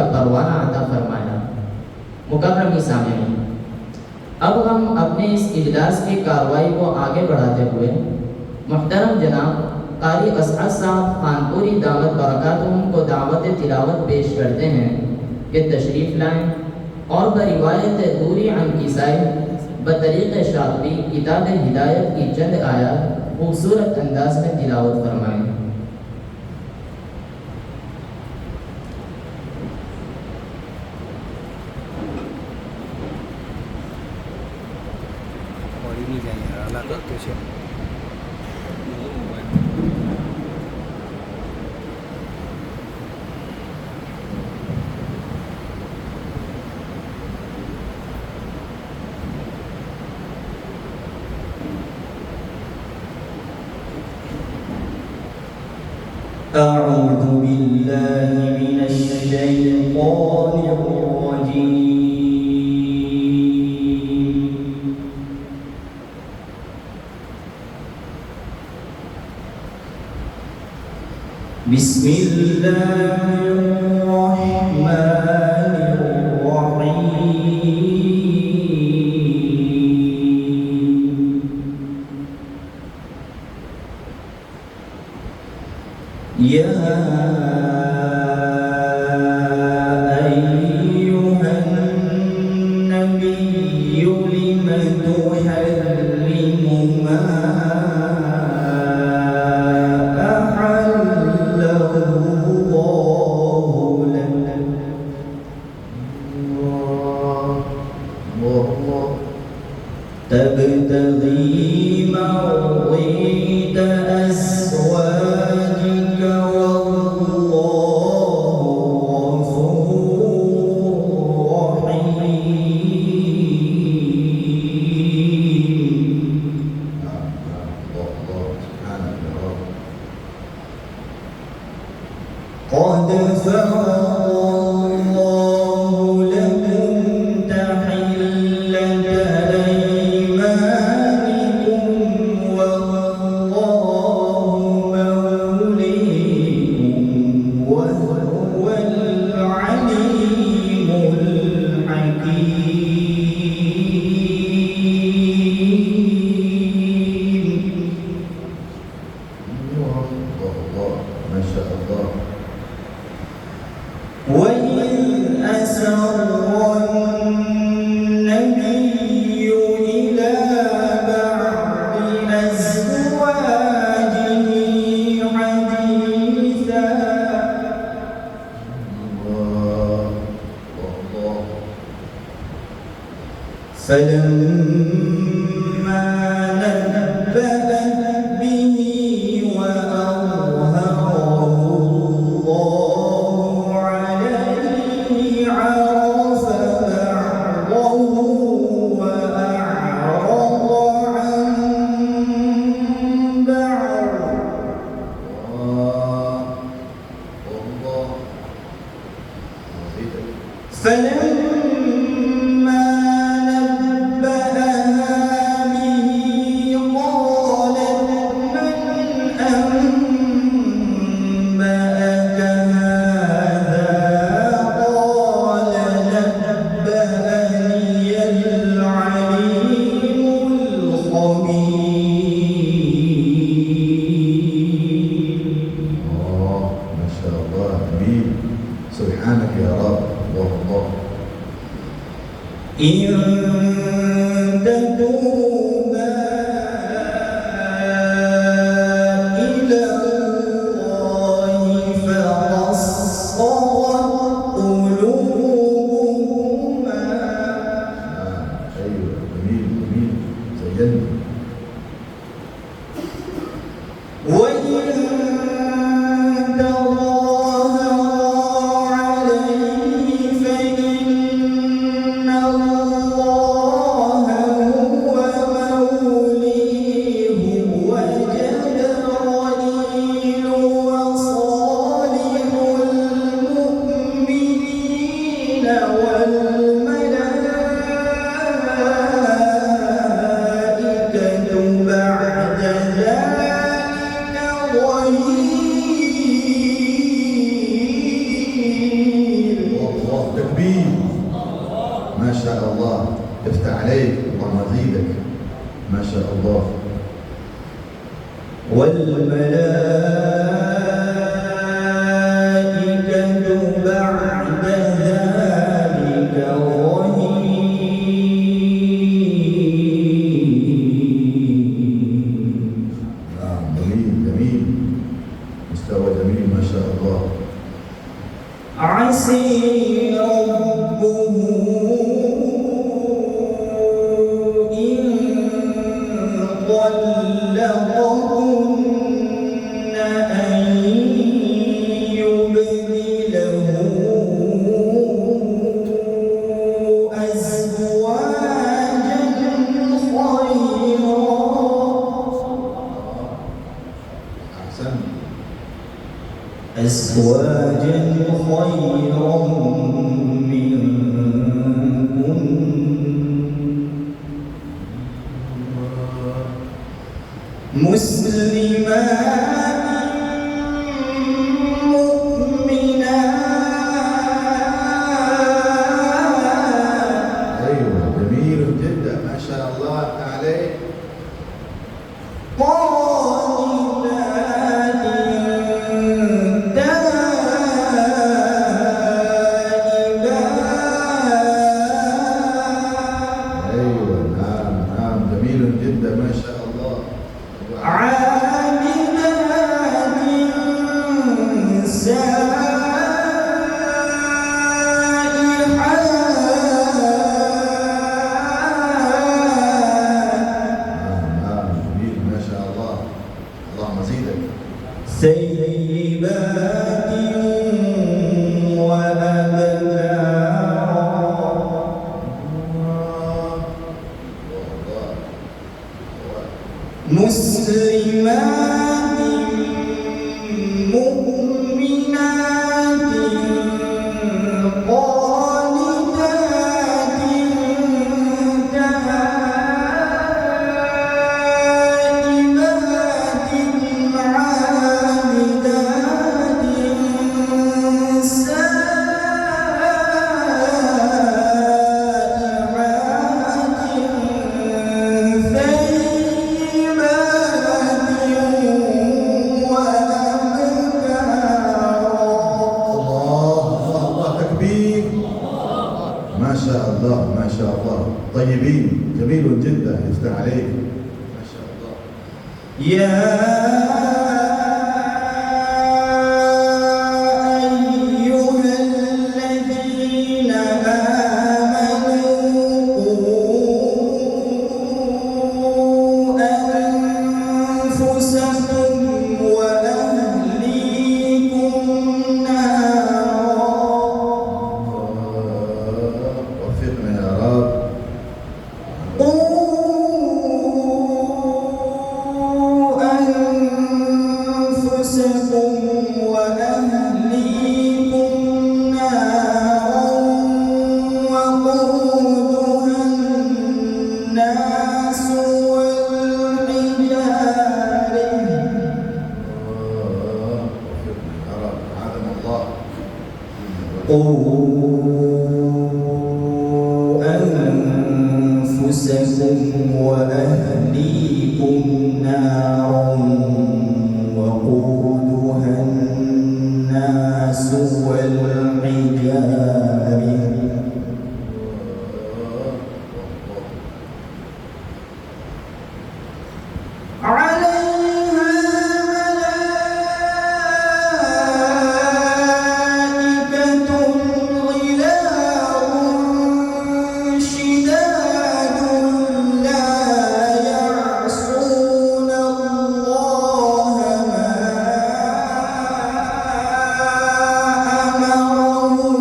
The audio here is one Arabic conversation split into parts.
का परवाना अता फरमाया। मुकर्रम सामिईन, अब हम अपने इस इजलास की कार्रवाई को आगे बढ़ाते हुए मुहतरम जनाब कारी असअद साहब खानपुरी दावत बरकातुहुम को दावत तिलावत पेश करते हैं कि तशरीफ़ लाएँ और बरिवायत दूरी अन किसाए बतरीक़ शातिबी किताब हिदायत की चंद आयात खूबसूरत अंदाज में तिलावत फरमाएँ। أعوذ بالله من الشيطان الرجيم بسم الله الرحمن الرحيم يا أيها النبي لم تحرم ما أحل الله لك تبتغي مرضية أزواجك قد فرض الله لكم تحلة أيمانكم والله موليكم وهو العليم الحكيم. الله ما شاء الله. وإذ أسر النبي إلى بعض أزواجه حديثا فلما نبأت به وأظهره الله عرف بعضه وأعرض عن بعض فلما نبأها به قالت من أنبأك هذا قال نبأني العليم الخبير. ما شاء الله. أمين. سبحانك يا رب. الله. إن تتوبا إلى الله فقد صغت قلوبهما. أيوة. أمين أمين. زينا. وإن تظاهرا عليه فإن الله هو تكبير. ما شاء الله، افتح عليك، اللهم يزيدك. ما شاء الله. والملائكة بعد ذلك ظهير. نعم، جميل جميل، مستوى جميل ما شاء الله. عسي ربه إن طلقكن أن يبدله أزواجا خيرا. أحسنت. أزواجا خيرا منكن مسلمات مؤمنات أيوة، جميل جدا ما شاء الله، افتح عليك. قانتات تائبات أيوة، نعم نعم، جميل جدا ما شاء الله. عابدات سائحات نعم جميل ما شاء الله، اللهم زيدك. ثيبات وأبكارا مسلمات مؤمنات قانتات تائبات عابدات الله تكبير. ما شاء الله ما شاء الله، طيبين، جميل جدا، يفتح عليك. ما شاء الله. يا أيها الذين آمنوا قوا أنفسكم وأهليكم نارا. وفقنا يا رب. قوا أنفسكم وأهليكم نارا وقودها الناس والحجارة. وفقنا يا رب، عالم الله. قوا أنفسكم وأهليكم نارا وقودها الناس والحجارة عليها ملائكة غلاظ شداد لا يعصون الله ما أمرهم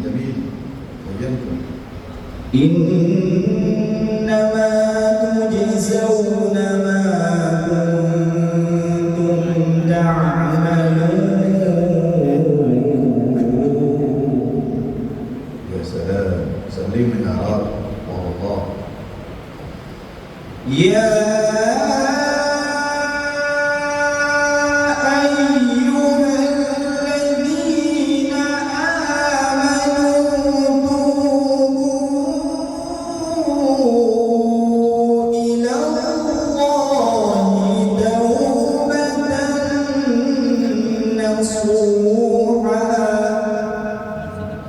جميل جميل بينتم. إنما تجزون ما كنتم تعملون. يا سلام، سليم من أعراب والله. يا أيها الذين آمنوا توبوا إلى الله توبة نصوحا.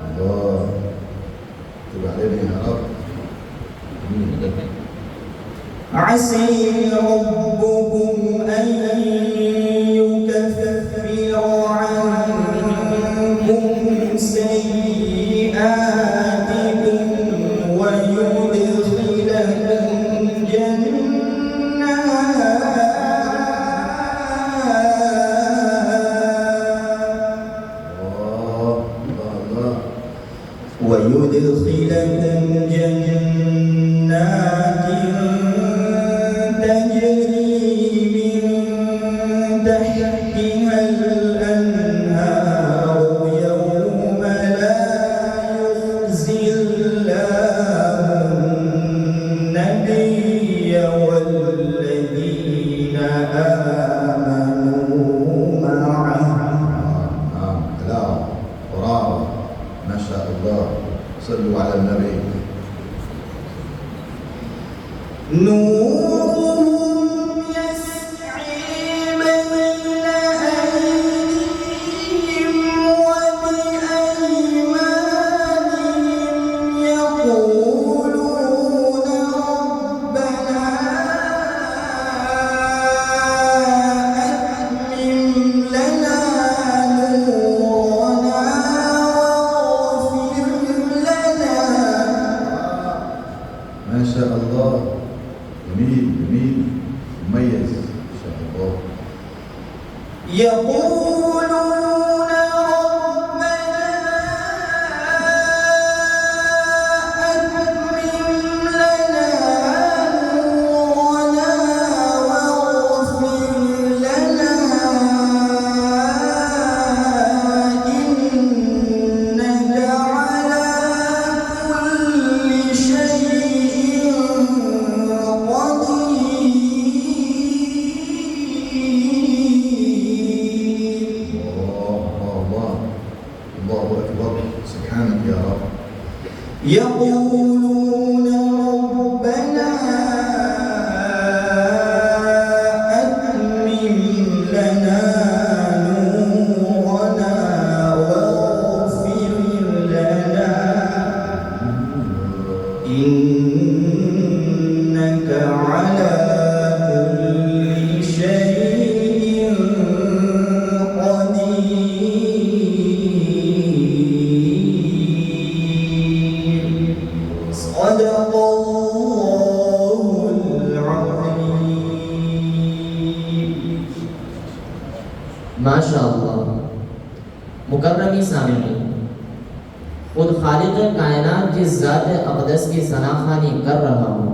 الله تب علينا يا رب. عسى ربكم أن يكفر عنكم سيئاتكم ويدخلكم جنات تجري من تحتها الأنهار يوم لا يخزي الله النبي والذين آمنوا معه. نعم حلاوة وراوة ما شاء الله. صلوا على النبي. نورهم يسعي بين أيديهم وبأيمانهم يقولون ربنا أتمم لنا نورنا واغفر لنا. ما شاء الله، جميل جميل مميز ما شاء الله. يقولون ربنا أتمم لنا نورنا واغفر لنا إنك على كل شيء الله أكبر. سبحانك يا رب. يقولون ربنا أتمم لنا نورنا واغفر لنا إنك على كل شيء قدير. صدق الله العظيم. माशाअल्लाह। मुकर्रमी सामिईन, खुद खालिक कायनात जिस ज़ात अक़दस की सनाखानी कर रहा हो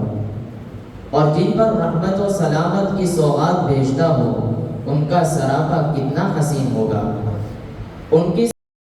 और जिन पर रहमत और सलामत की सौगात भेजता हो, उनका सरापा कितना हसीन होगा। उनकी